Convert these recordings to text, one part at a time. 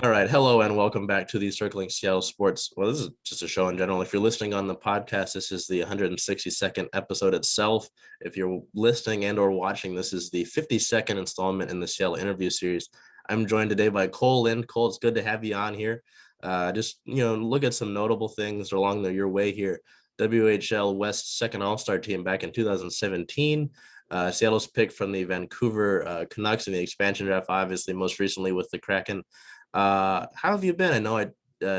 All right. Hello and welcome back to the Circling Seattle Sports. Well, this is just a show in general. If you're listening on the podcast, this is the 162nd episode itself. If you're listening and or watching, this is the 52nd installment in the Seattle interview series. I'm joined today by Kole Lind. Cole, it's good to have you on here. Look at some notable things along your way here. WHL West second All-Star team back in 2017. Seattle's pick from the Vancouver Canucks in the expansion draft, obviously most recently with the Kraken. How have you been? I know I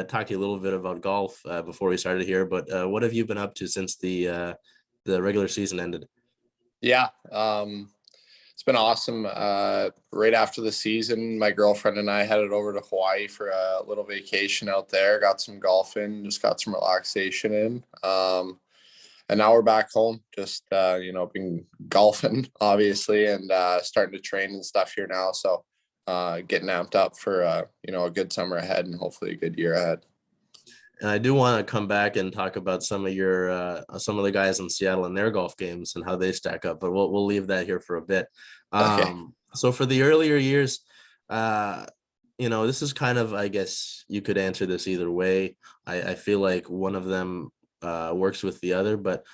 talked to you a little bit about golf before we started here, but what have you been up to since the regular season ended? Yeah, it's been awesome. Right after the season, my girlfriend and I headed over to Hawaii for a little vacation out there. Got some golf in, just got some relaxation in. And now we're back home, just been golfing obviously, and starting to train and stuff here now. So getting amped up for a good summer ahead and hopefully a good year ahead. And I do want to come back and talk about some of the guys in Seattle and their golf games and how they stack up, but we'll leave that here for a bit. Okay. So for the earlier years, this is kind of, I guess you could answer this either way. I feel like one of them works with the other, but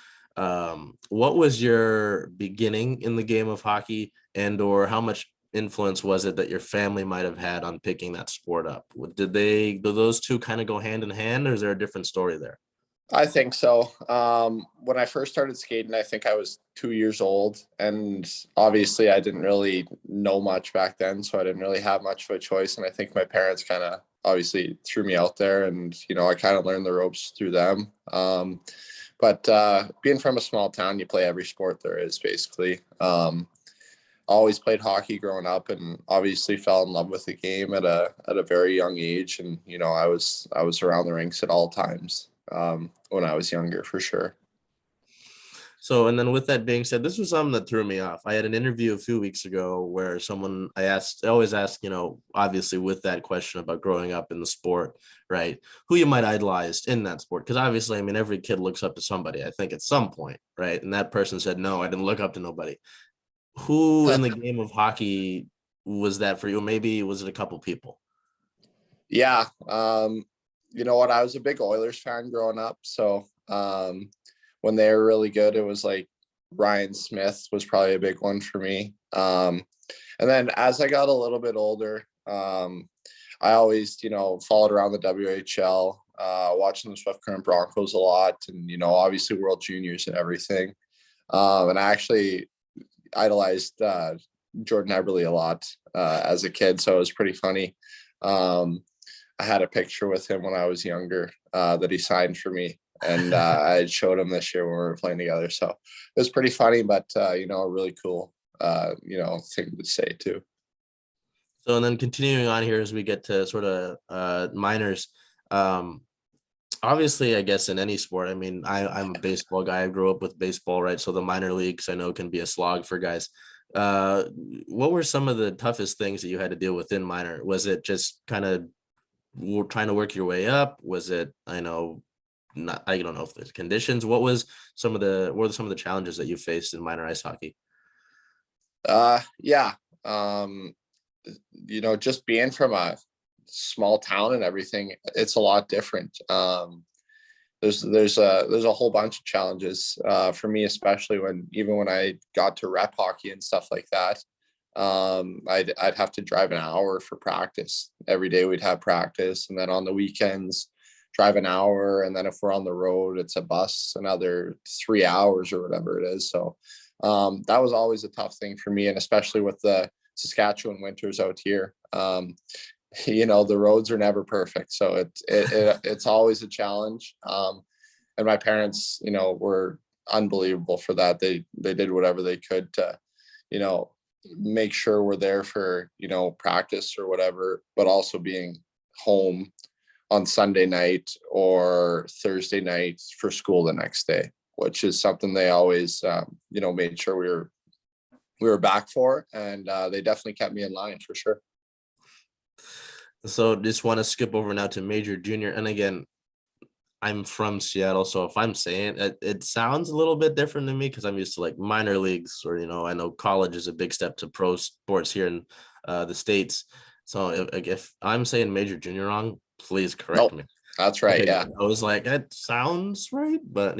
what was your beginning in the game of hockey, and or how much influence was it that your family might have had on picking that sport up? Do those two kind of go hand in hand, or is there a different story there? I think so. When I first started skating, I think I was 2 years old, and obviously I didn't really know much back then, so I didn't really have much of a choice. And I think my parents kind of obviously threw me out there, and I kind of learned the ropes through them. But being from a small town, you play every sport there is basically. Always played hockey growing up, and obviously fell in love with the game at a very young age. And I was around the rinks at all times when I was younger, for sure. So, and then with that being said, this was something that threw me off. I had an interview a few weeks ago where I always ask, obviously with that question about growing up in the sport, right? Who you might idolize in that sport. Because obviously, I mean, every kid looks up to somebody, I think, at some point, right? And that person said, no, I didn't look up to nobody. Who in the game of hockey was that for you? Maybe was it a couple people? Yeah. You know what? I was a big Oilers fan growing up. So when they were really good, it was like Ryan Smith was probably a big one for me. And then as I got a little bit older, I always, followed around the WHL, watching the Swift Current Broncos a lot, and, obviously World Juniors and everything. And I actually idolized Jordan Eberle a lot as a kid, so it was pretty funny. I had a picture with him when I was younger that he signed for me, and I showed him this year when we were playing together. So it was pretty funny, but a really cool thing to say too. So, and then continuing on here as we get to sort of minors, obviously, I guess in any sport, I mean, I'm a baseball guy. I grew up with baseball, right? So the minor leagues I know can be a slog for guys. What were some of the toughest things that you had to deal with in minor? Was it just kind of trying to work your way up? Was it, I don't know if there's conditions. What were some of the challenges that you faced in minor ice hockey? Yeah. Just being from a small town and everything, it's a lot different. There's a whole bunch of challenges for me, especially when I got to rep hockey and stuff like that. I'd have to drive an hour for practice. Every day we'd have practice, and then on the weekends drive an hour, and then if we're on the road, it's a bus another 3 hours or whatever it is. So that was always a tough thing for me, and especially with the Saskatchewan winters out here. The roads are never perfect, so it's always a challenge. And my parents, were unbelievable for that. They did whatever they could to, make sure we're there for, practice or whatever, but also being home on Sunday night or Thursday night for school the next day, which is something they always, made sure we were back for. And they definitely kept me in line for sure. So just want to skip over now to major, junior. And again, I'm from Seattle, so if I'm saying it sounds a little bit different to me because I'm used to like minor leagues, or I know college is a big step to pro sports here in the States. So if I'm saying major junior wrong, please correct Nope, me. that's right. Okay, Yeah. good. I was like, that sounds right, but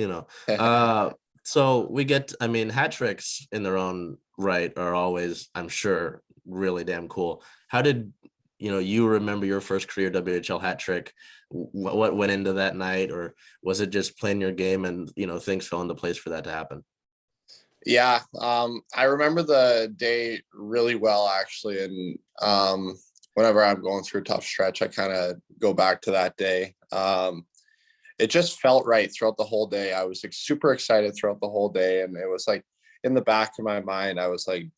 so we get, I mean, hat tricks in their own right are always, I'm sure, really damn cool. How did you remember your first career WHL hat trick? What went into that night, or was it just playing your game and things fell into place for that to happen? Yeah, I remember the day really well, actually. And whenever I'm going through a tough stretch, I kind of go back to that day. It just felt right throughout the whole day. I was like super excited throughout the whole day. And it was like in the back of my mind, I was like,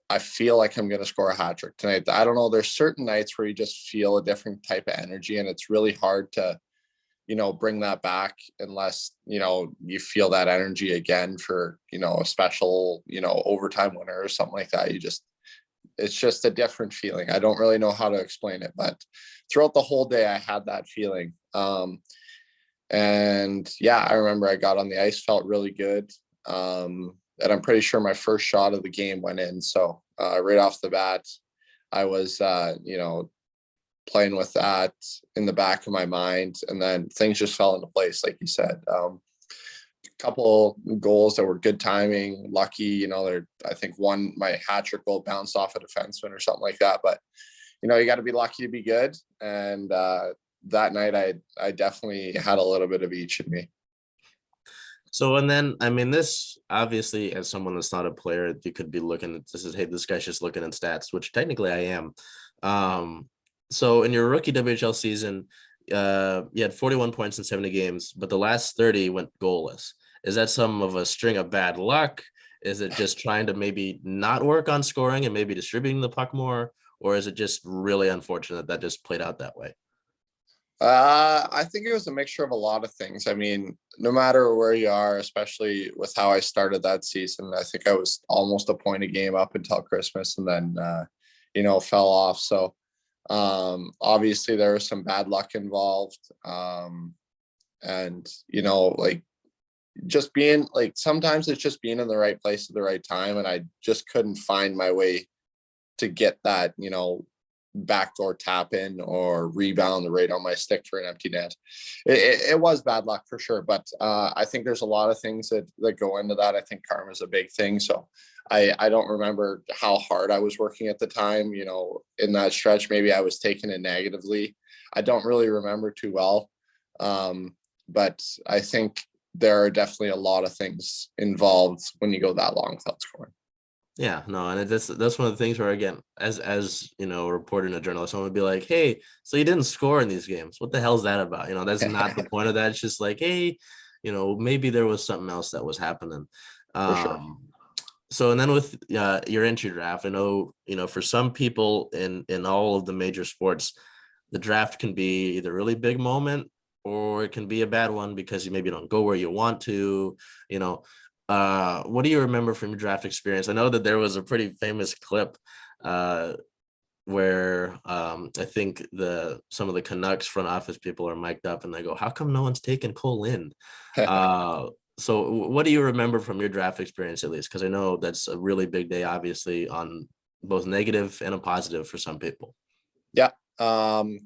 I feel like I'm going to score a hat trick tonight. I don't know. There's certain nights where you just feel a different type of energy, and it's really hard to bring that back unless, you feel that energy again for, a special, overtime winner or something like that. It's just a different feeling. I don't really know how to explain it, but throughout the whole day, I had that feeling. And yeah, I remember I got on the ice, felt really good. And I'm pretty sure my first shot of the game went in. So right off the bat, I was, playing with that in the back of my mind, and then things just fell into place, like you said. Couple goals that were good timing, lucky. I think one, my hat trick goal bounced off a defenseman or something like that. But you got to be lucky to be good. And that night, I definitely had a little bit of each in me. So, and then, I mean, this obviously, as someone that's not a player, you could be looking at hey, this guy's just looking at stats, which technically I am. So in your rookie WHL season, you had 41 points in 70 games, but the last 30 went goalless. Is that some of a string of bad luck? Is it just trying to maybe not work on scoring and maybe distributing the puck more? Or is it just really unfortunate that just played out that way? I think it was a mixture of a lot of things. I mean, no matter where you are, especially with how I started that season, I think I was almost a point a game up until Christmas, and then fell off. So obviously there was some bad luck involved. And like just being like, sometimes it's just being in the right place at the right time, and I just couldn't find my way to get that backdoor tap in or rebound right on my stick for an empty net. It was bad luck for sure, but I think there's a lot of things that go into that. I think karma is a big thing. So I don't remember how hard I was working at the time. In that stretch, maybe I was taking it negatively. I don't really remember too well, but I think there are definitely a lot of things involved when you go that long without scoring. Yeah, no, and that's one of the things where, again, as a reporter and a journalist, someone would be like, "Hey, so you didn't score in these games? What the hell is that about?" That's not the point of that. It's just like, hey, maybe there was something else that was happening. For sure. So, and then with your entry draft, I know for some people in all of the major sports, the draft can be either a really big moment or it can be a bad one because you maybe don't go where you want to. you know what do you remember from your draft experience? I know that there was a pretty famous clip where I think some of the Canucks front office people are mic'd up and they go, "How come no one's taken Kole Lind?" So what do you remember from your draft experience, at least? Because I know that's a really big day, obviously, on both negative and a positive for some people. Yeah. Being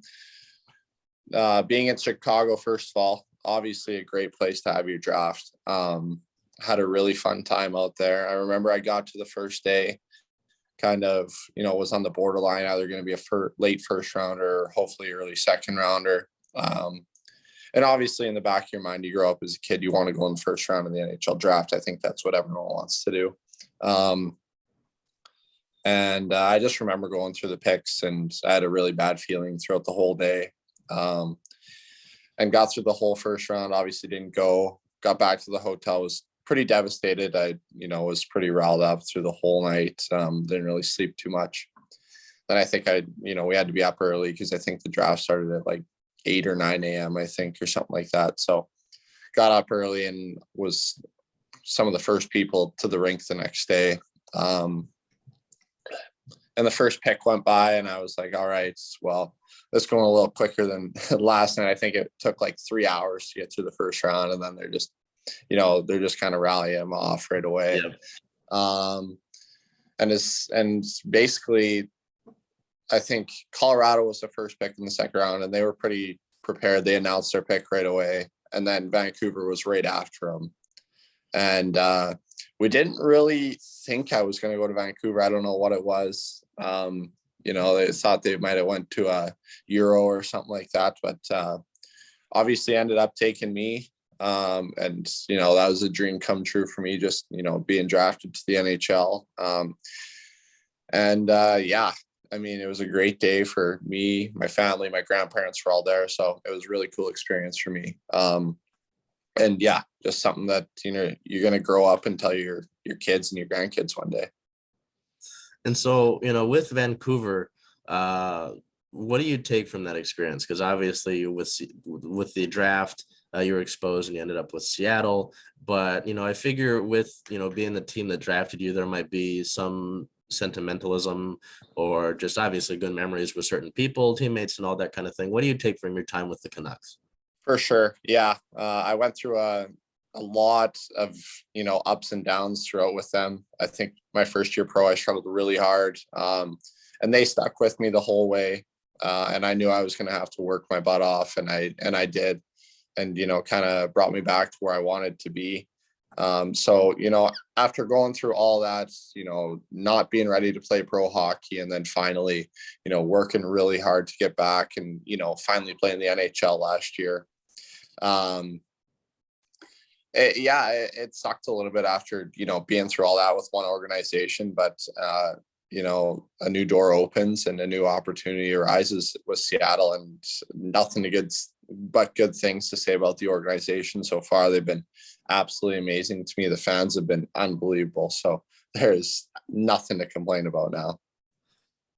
in Chicago, first of all, obviously a great place to have your draft. Had a really fun time out there. I remember I got to the first day, kind of, was on the borderline, either going to be a late first rounder or hopefully early second rounder. And obviously in the back of your mind, you grow up as a kid, you want to go in the first round of the NHL draft. I think that's what everyone wants to do. And I just remember going through the picks, and I had a really bad feeling throughout the whole day. And got through the whole first round, obviously didn't go, got back to the hotel, was pretty devastated. I, was pretty riled up through the whole night. Didn't really sleep too much. Then I think we had to be up early because I think the draft started at like 8 or 9 a.m., I think, or something like that. So got up early and was some of the first people to the rink the next day. And the first pick went by, and I was like, all right, well, that's going a little quicker than last night. I think it took like 3 hours to get through the first round, and then they're just kind of rallying them off right away. Yeah. And basically I think Colorado was the first pick in the second round, and they were pretty prepared. They announced their pick right away, and then Vancouver was right after them. And we didn't really think I was going to go to Vancouver. I don't know what it was. They thought they might have went to a Euro or something like that, but obviously ended up taking me. And that was a dream come true for me, just being drafted to the NHL. I mean, it was a great day for me, my family, my grandparents were all there, so it was a really cool experience for me. Just something that you're going to grow up and tell your kids and your grandkids one day. And so, with Vancouver, what do you take from that experience? Because obviously with the draft, you were exposed and you ended up with Seattle. But, I figure with, being the team that drafted you, there might be some sentimentalism or just obviously good memories with certain people, teammates, and all that kind of thing. What do you take from your time with the Canucks? For sure. Yeah. I went through a lot of, ups and downs throughout with them. I think my first year pro, I struggled really hard. And they stuck with me the whole way. And I knew I was going to have to work my butt off, and I did, and, kind of brought me back to where I wanted to be. After going through all that, not being ready to play pro hockey, and then finally, working really hard to get back and, finally playing the NHL last year. It sucked a little bit after, being through all that with one organization, but, a new door opens and a new opportunity arises with Seattle, and nothing but good things to say about the organization so far. They've been absolutely amazing to me. The fans have been unbelievable. So there's nothing to complain about now.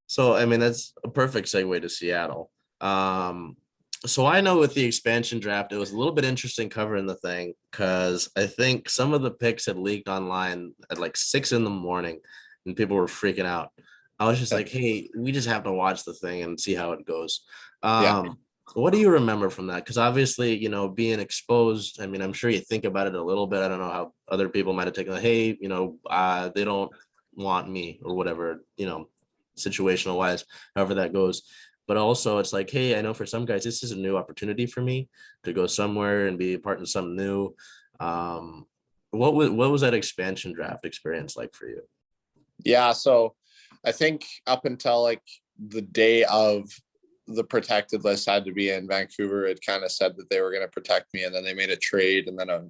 So, I mean, that's a perfect segue to Seattle. So I know with the expansion draft, it was a little bit interesting covering the thing because I think some of the picks had leaked online at like 6 a.m. and people were freaking out. I was just like, hey, we just have to watch the thing and see how it goes. What do you remember from that? Because obviously, being exposed, I mean, I'm sure you think about it a little bit. I don't know how other people might have taken it. Hey, they don't want me or whatever, situational wise, however that goes. But also it's like, hey, I know for some guys, this is a new opportunity for me to go somewhere and be a part of something new. What was that expansion draft experience like for you? Yeah. So I think up until like the day of the protected list had to be in Vancouver, it kind of said that they were going to protect me, and then they made a trade, and then a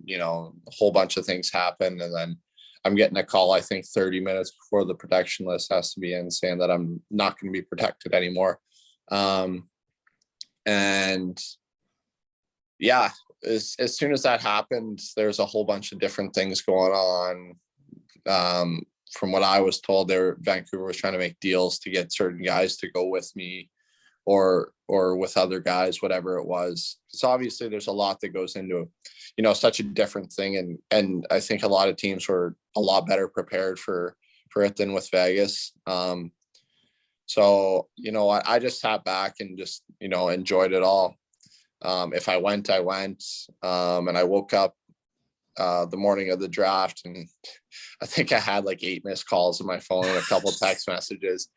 whole bunch of things happened, and then I'm getting a call, I think 30 minutes before the protection list has to be in, saying that I'm not going to be protected anymore. As soon as that happened, there's a whole bunch of different things going on. From what I was told, Vancouver was trying to make deals to get certain guys to go with me or with other guys, whatever it was. So obviously there's a lot that goes into, such a different thing. And I think a lot of teams were a lot better prepared for it than with Vegas. I just sat back and just, enjoyed it all. If I went, I went. And I woke up the morning of the draft, and I think I had like 8 missed calls on my phone and a couple text messages.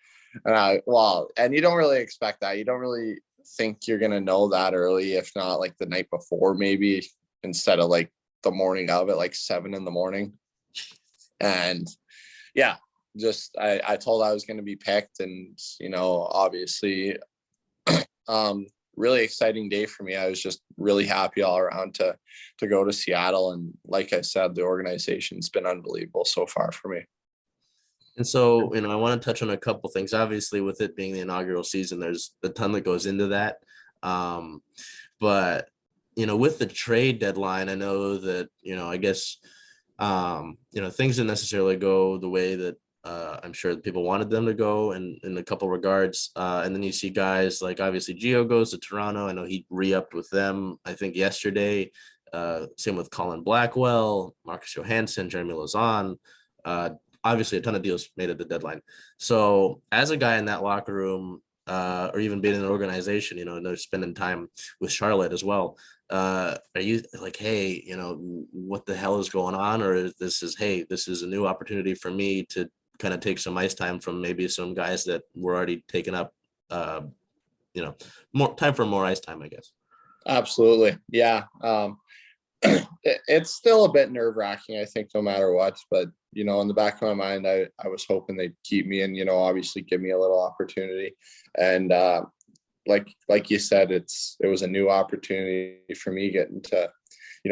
And you don't really expect that. You don't really think you're going to know that early, if not like the night before, maybe, instead of like the morning of it, like 7 a.m. And yeah, just, I told I was going to be picked, and, obviously, really exciting day for me. I was just really happy all around to go to Seattle. And like I said, the organization's been unbelievable so far for me. And so, I want to touch on a couple things. Obviously, with it being the inaugural season, there's a ton that goes into that. But, with the trade deadline, I know that, I guess, things didn't necessarily go the way that I'm sure people wanted them to go in a couple regards. And then you see guys like, obviously, Gio goes to Toronto. I know he re-upped with them, I think, yesterday. Same with Colin Blackwell, Marcus Johansson, Jeremy Lauzon. Obviously, a ton of deals made at the deadline. So as a guy in that locker room, or even being in an organization, and they're spending time with Charlotte as well, are you like, hey, what the hell is going on? Or this is a new opportunity for me to kind of take some ice time from maybe some guys that were already taken up more time for more ice time, I guess. Absolutely. Yeah. It's still a bit nerve wracking, I think, no matter what. But, in the back of my mind, I was hoping they'd keep me and, obviously give me a little opportunity. And like you said, it was a new opportunity for me getting to,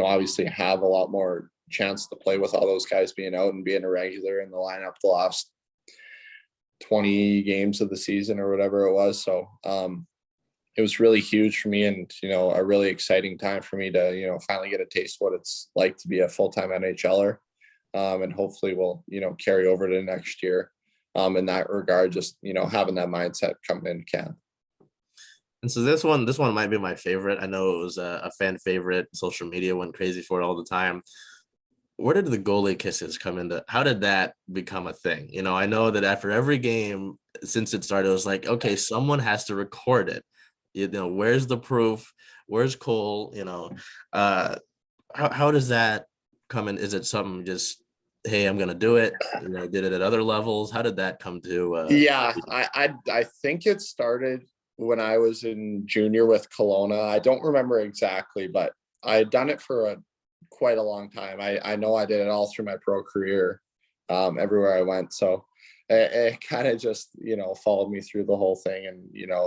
obviously have a lot more chance to play with all those guys being out and being a regular in the lineup the last 20 games of the season or whatever it was. So it was really huge for me and, a really exciting time for me to, finally get a taste of what it's like to be a full-time NHLer. And hopefully we'll, carry over to next year in that regard, just, having that mindset coming into camp. And so this one might be my favorite. I know it was a fan favorite. Social media went crazy for it all the time. Where did the goalie kisses come into? How did that become a thing? I know that after every game since it started, it was like, okay, someone has to record it. Where's the proof? Where's Kole? How does that come in? Is it something just, hey, I'm gonna do it? Did it at other levels? How did that come to? Yeah, I think it started when I was in junior with Kelowna. I don't remember exactly, but I had done it for quite a long time. I know I did it all through my pro career, everywhere I went. So it kind of just, followed me through the whole thing. And,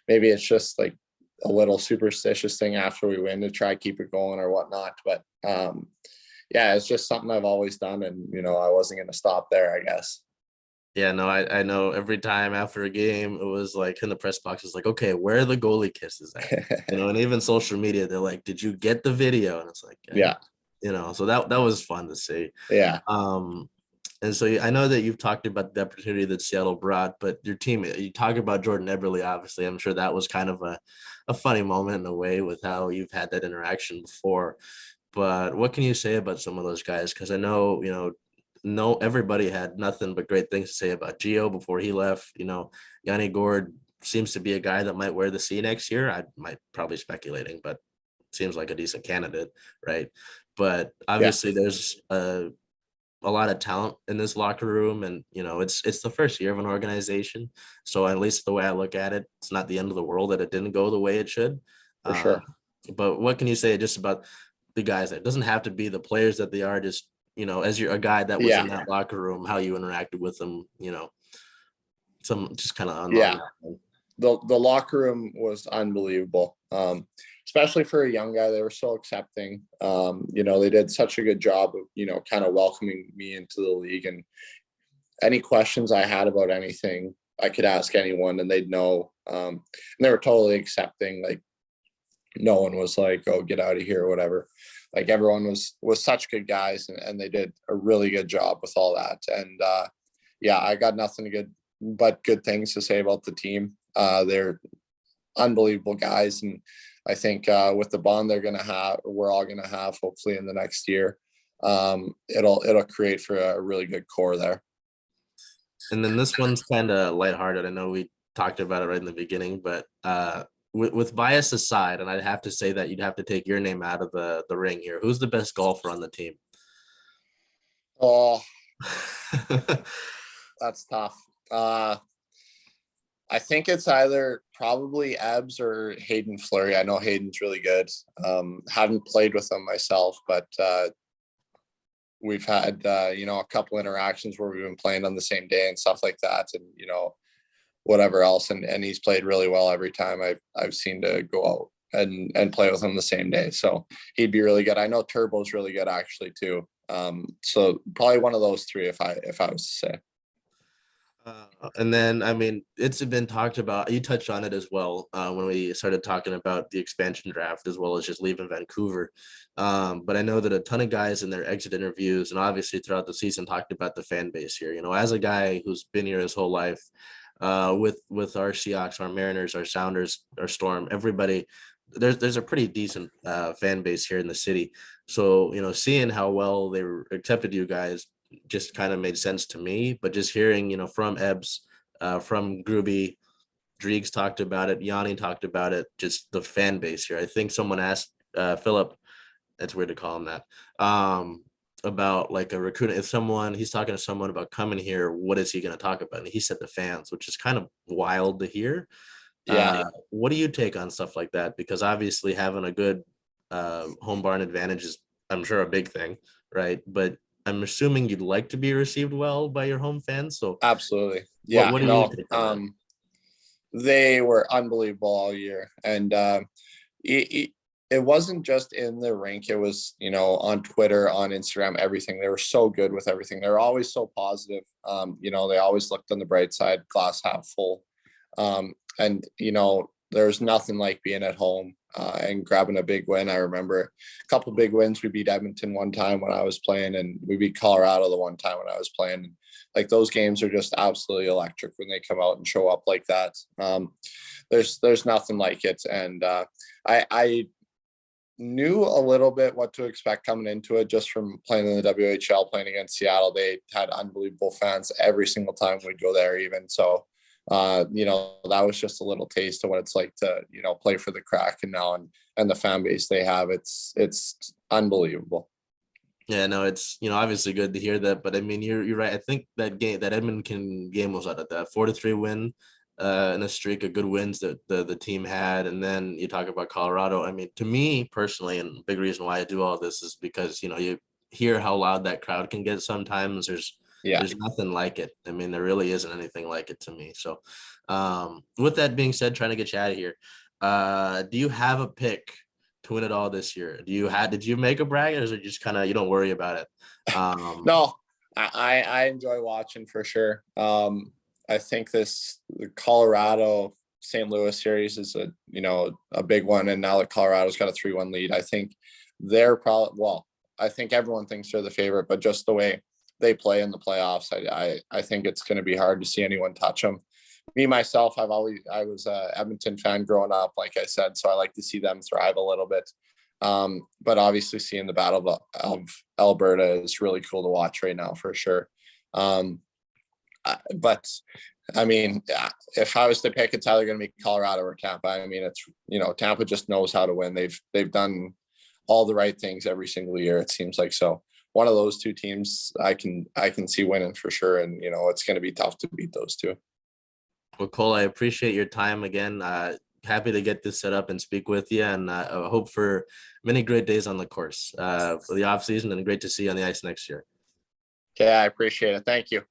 maybe it's just like a little superstitious thing after we win to try keep it going or whatnot. But yeah, it's just something I've always done. And, I wasn't going to stop there, I guess. Yeah, no, I know every time after a game, it was like in the press box, it's like, okay, where are the goalie kisses at? And even social media, they're like, did you get the video? And it's like, Yeah. So that was fun to see. Yeah. And so I know that you've talked about the opportunity that Seattle brought, but your team, you talk about Jordan Eberle, obviously. I'm sure that was kind of a funny moment in a way with how you've had that interaction before. But what can you say about some of those guys? Because I know, no, everybody had nothing but great things to say about Gio before he left. Yanni Gord seems to be a guy that might wear the C next year. I might probably speculating, but seems like a decent candidate, right? But obviously there's a lot of talent in this locker room, and it's the first year of an organization. So at least the way I look at it, it's not the end of the world that it didn't go the way it should. For sure. But what can you say just about the guys? That doesn't have to be the players that they are, just as you're a guy that was in that locker room, how you interacted with them, some just kind of the locker room was unbelievable. Especially for a young guy, they were so accepting. They did such a good job of, kind of welcoming me into the league, and any questions I had about anything, I could ask anyone and they'd know. And they were totally accepting. Like no one was like, oh, get out of here or whatever. Like everyone was such good guys, and they did a really good job with all that. And yeah, I got nothing but good things to say about the team. They're unbelievable guys, and I think with the bond we're all gonna have hopefully in the next year, it'll create for a really good core there. And then this one's kind of lighthearted. I know we talked about it right in the beginning, but with bias aside, and I'd have to say that you'd have to take your name out of the ring here. Who's the best golfer on the team? Oh, that's tough. I think it's either probably Ebbs or Hayden Fleury. I know Hayden's really good. Haven't played with him myself, but we've had a couple interactions where we've been playing on the same day and stuff like that, and whatever else. And he's played really well every time I've seen to go out and play with him the same day. So he'd be really good. I know Turbo's really good actually too. So probably one of those three if I was to say. And then, I mean, it's been talked about, you touched on it as well when we started talking about the expansion draft, as well as just leaving Vancouver. But I know that a ton of guys in their exit interviews and obviously throughout the season talked about the fan base here. As a guy who's been here his whole life, with our Seahawks, our Mariners, our Sounders, our Storm, everybody, there's a pretty decent fan base here in the city. So, seeing how well they accepted you guys just kind of made sense to me. But just hearing, from Ebbs, from Gruby, Driegs talked about it, Yanni talked about it, just the fan base here. I think someone asked Philip, it's weird to call him that, about like a recruiter. If he's talking to someone about coming here, what is he going to talk about? And he said the fans, which is kind of wild to hear. Yeah, What do you take on stuff like that? Because obviously having a good home barn advantage is, I'm sure, a big thing, right? But I'm assuming you'd like to be received well by your home fans. So absolutely. what Yeah, what do you no, take on that? they were unbelievable all year, and it, it wasn't just in the rink. It was, on Twitter, on Instagram, everything. They were so good with everything. They were always so positive. They always looked on the bright side, glass half full. And there's nothing like being at home and grabbing a big win. I remember a couple big wins. We beat Edmonton one time when I was playing, and we beat Colorado the one time when I was playing. Like, those games are just absolutely electric when they come out and show up like that. There's nothing like it, and I knew a little bit what to expect coming into it just from playing in the WHL, playing against Seattle. They had unbelievable fans every single time we'd go there, even. So, that was just a little taste of what it's like to, play for the Kraken now, and the fan base they have. It's unbelievable. Yeah, no, it's obviously good to hear that, but I mean you're right. I think that Edmonton game was at that 4-3 win in a streak of good wins that the team had, and then you talk about Colorado. I mean, to me personally, and the big reason why I do all this is because you hear how loud that crowd can get sometimes. Yeah. There's nothing like it. I mean, there really isn't anything like it to me. So, with that being said, trying to get you out of here. Do you have a pick to win it all this year? Did you make a bracket, or is it just kind of you don't worry about it? No, I enjoy watching for sure. I think the Colorado St. Louis series is a big one, and now that Colorado's got a 3-1 lead, I think they're probably, well, I think everyone thinks they're the favorite, but just the way they play in the playoffs, I think it's going to be hard to see anyone touch them. Me myself, I was a Edmonton fan growing up, like I said, so I like to see them thrive a little bit. But obviously seeing the Battle of Alberta is really cool to watch right now for sure. But I mean, if I was to pick, it's either going to be Colorado or Tampa. I mean, it's Tampa just knows how to win. They've done all the right things every single year, it seems like. So one of those two teams I can see winning for sure, and it's going to be tough to beat those two. Well, Cole, I appreciate your time again. Happy to get this set up and speak with you, and I hope for many great days on the course for the off season, and great to see you on the ice next year. Okay, I appreciate it. Thank you.